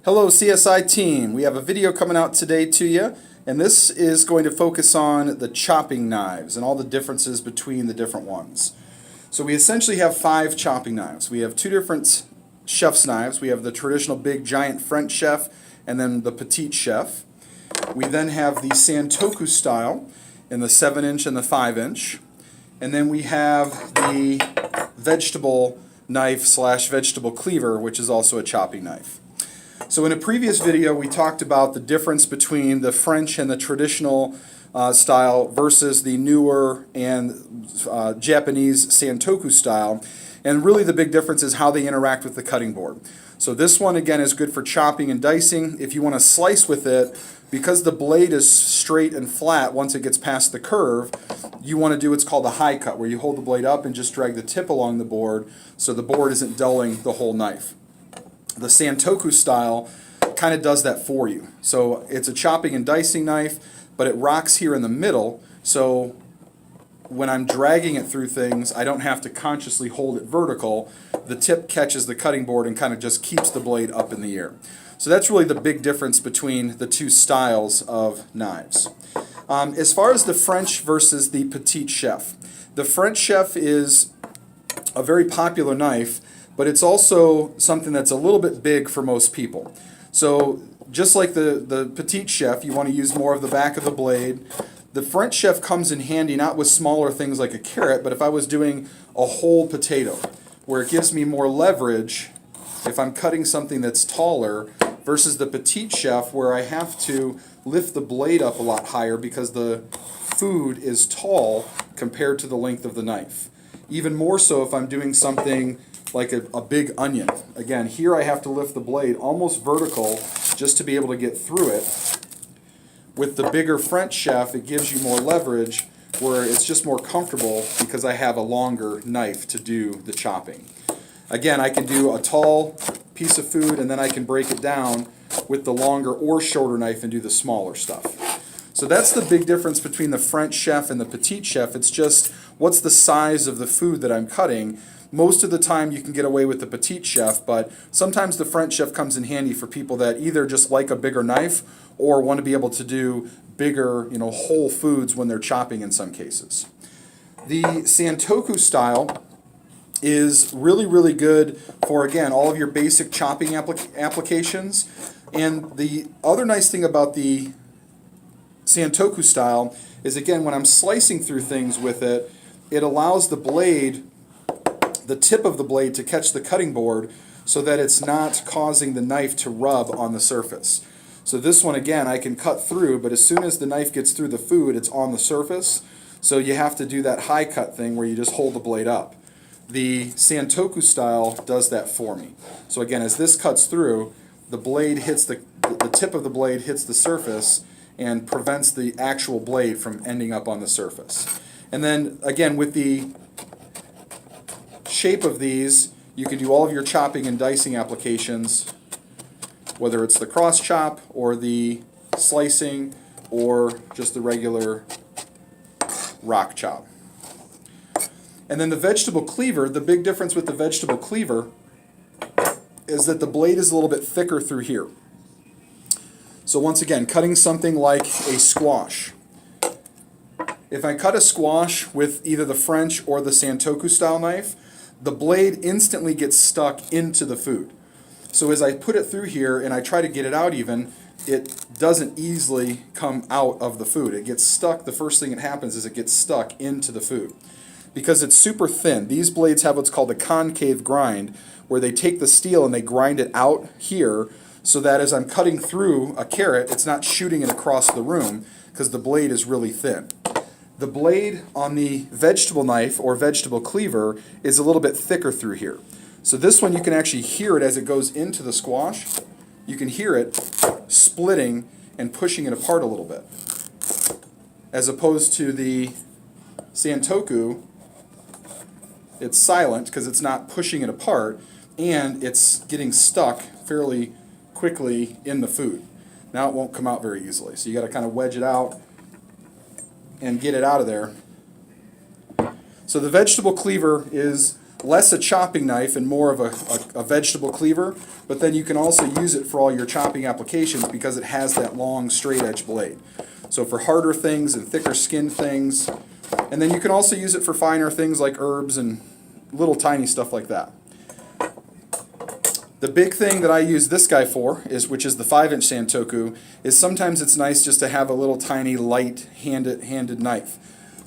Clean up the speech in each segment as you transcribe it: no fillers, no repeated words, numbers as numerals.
Hello CSI team, we have a video coming out today to you, and this is going to focus on the chopping knives and all the differences between the different ones. So we essentially have 5 chopping knives. We have 2 different chef's knives. We have the traditional big giant French chef and then the petite chef. We then have the Santoku style in the 7-inch and the 5-inch. And then we have the vegetable knife slash vegetable cleaver, which is also a chopping knife. So in a previous video we talked about the difference between the French and the traditional style versus the newer and Japanese Santoku style, and really the big difference is how they interact with the cutting board. So this one again is good for chopping and dicing. If you want to slice with it, because the blade is straight and flat once it gets past the curve, you want to do what's called a high cut, where you hold the blade up and just drag the tip along the board so the board isn't dulling the whole knife. The Santoku style kind of does that for you. So it's a chopping and dicing knife, but it rocks here in the middle, so when I'm dragging it through things, I don't have to consciously hold it vertical. The tip catches the cutting board and kind of just keeps the blade up in the air. So that's really the big difference between the 2 styles of knives. As far as the French versus the petite chef, the French chef is a very popular knife, but it's also something that's a little bit big for most people. So just like the petite chef, you want to use more of the back of the blade. The French chef comes in handy not with smaller things like a carrot, but if I was doing a whole potato, where it gives me more leverage if I'm cutting something that's taller, versus the petite chef where I have to lift the blade up a lot higher because the food is tall compared to the length of the knife. Even more so if I'm doing something like a big onion. Again, here I have to lift the blade almost vertical just to be able to get through it. With the bigger French chef, it gives you more leverage where it's just more comfortable because I have a longer knife to do the chopping. Again, I can do a tall piece of food and then I can break it down with the longer or shorter knife and do the smaller stuff. So that's the big difference between the French chef and the petite chef. It's just what's the size of the food that I'm cutting. Most of the time you can get away with the petite chef, but sometimes the French chef comes in handy for people that either just like a bigger knife or want to be able to do bigger, whole foods when they're chopping in some cases. The Santoku style is really, really good for, again, all of your basic chopping applications. And the other nice thing about the Santoku style is, again, when I'm slicing through things with it, it allows the blade, the tip of the blade, to catch the cutting board so that it's not causing the knife to rub on the surface. So this one, again, I can cut through, but as soon as the knife gets through the food, it's on the surface. So you have to do that high cut thing where you just hold the blade up. The Santoku style does that for me. So again, as this cuts through, the blade hits the tip of the blade hits the surface and prevents the actual blade from ending up on the surface. And then again, with the shape of these, you can do all of your chopping and dicing applications, whether it's the cross chop or the slicing or just the regular rock chop. And then the vegetable cleaver, the big difference with the vegetable cleaver is that the blade is a little bit thicker through here. So once again, cutting something like a squash. If I cut a squash with either the French or the Santoku style knife, the blade instantly gets stuck into the food. So as I put it through here and I try to get it out even, it doesn't easily come out of the food. It gets stuck. The first thing that happens is it gets stuck into the food. Because it's super thin, these blades have what's called a concave grind, where they take the steel and they grind it out here so that as I'm cutting through a carrot, it's not shooting it across the room because the blade is really thin. The blade on the vegetable knife or vegetable cleaver is a little bit thicker through here. So this one, you can actually hear it as it goes into the squash. You can hear it splitting and pushing it apart a little bit. As opposed to the Santoku, it's silent because it's not pushing it apart and it's getting stuck fairly quickly in the food. Now it won't come out very easily. So you got to kind of wedge it out and get it out of there. So the vegetable cleaver is less a chopping knife and more of a vegetable cleaver, but then you can also use it for all your chopping applications because it has that long straight edge blade. So for harder things and thicker skinned things, and then you can also use it for finer things like herbs and little tiny stuff like that. The big thing that I use this guy for, which is the 5-inch Santoku, is sometimes it's nice just to have a little tiny light handed knife.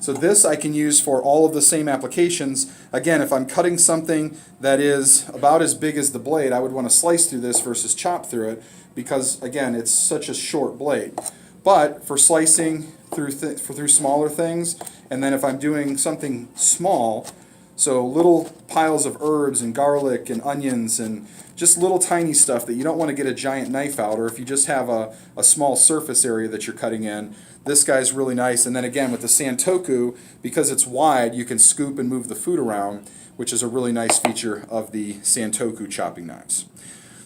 So this I can use for all of the same applications. Again, if I'm cutting something that is about as big as the blade, I would want to slice through this versus chop through it because, again, it's such a short blade. But for slicing through smaller things, and then if I'm doing something small, so little piles of herbs and garlic and onions and just little tiny stuff that you don't want to get a giant knife out, or if you just have a small surface area that you're cutting in, this guy's really nice. And then again with the Santoku, because it's wide, you can scoop and move the food around, which is a really nice feature of the Santoku chopping knives.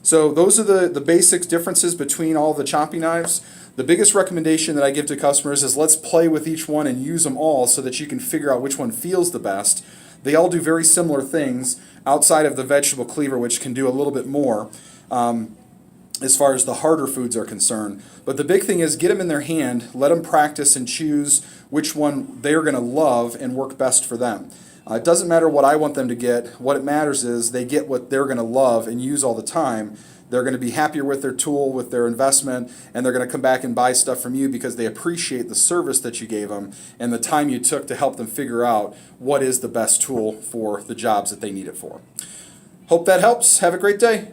So those are the basic differences between all the chopping knives. The biggest recommendation that I give to customers is let's play with each one and use them all so that you can figure out which one feels the best. They all do very similar things outside of the vegetable cleaver, which can do a little bit more as far as the harder foods are concerned. But the big thing is get them in their hand, let them practice and choose which one they're going to love and work best for them. It doesn't matter what I want them to get. What it matters is they get what they're going to love and use all the time. They're going to be happier with their tool, with their investment, and they're going to come back and buy stuff from you because they appreciate the service that you gave them and the time you took to help them figure out what is the best tool for the jobs that they need it for. Hope that helps. Have a great day.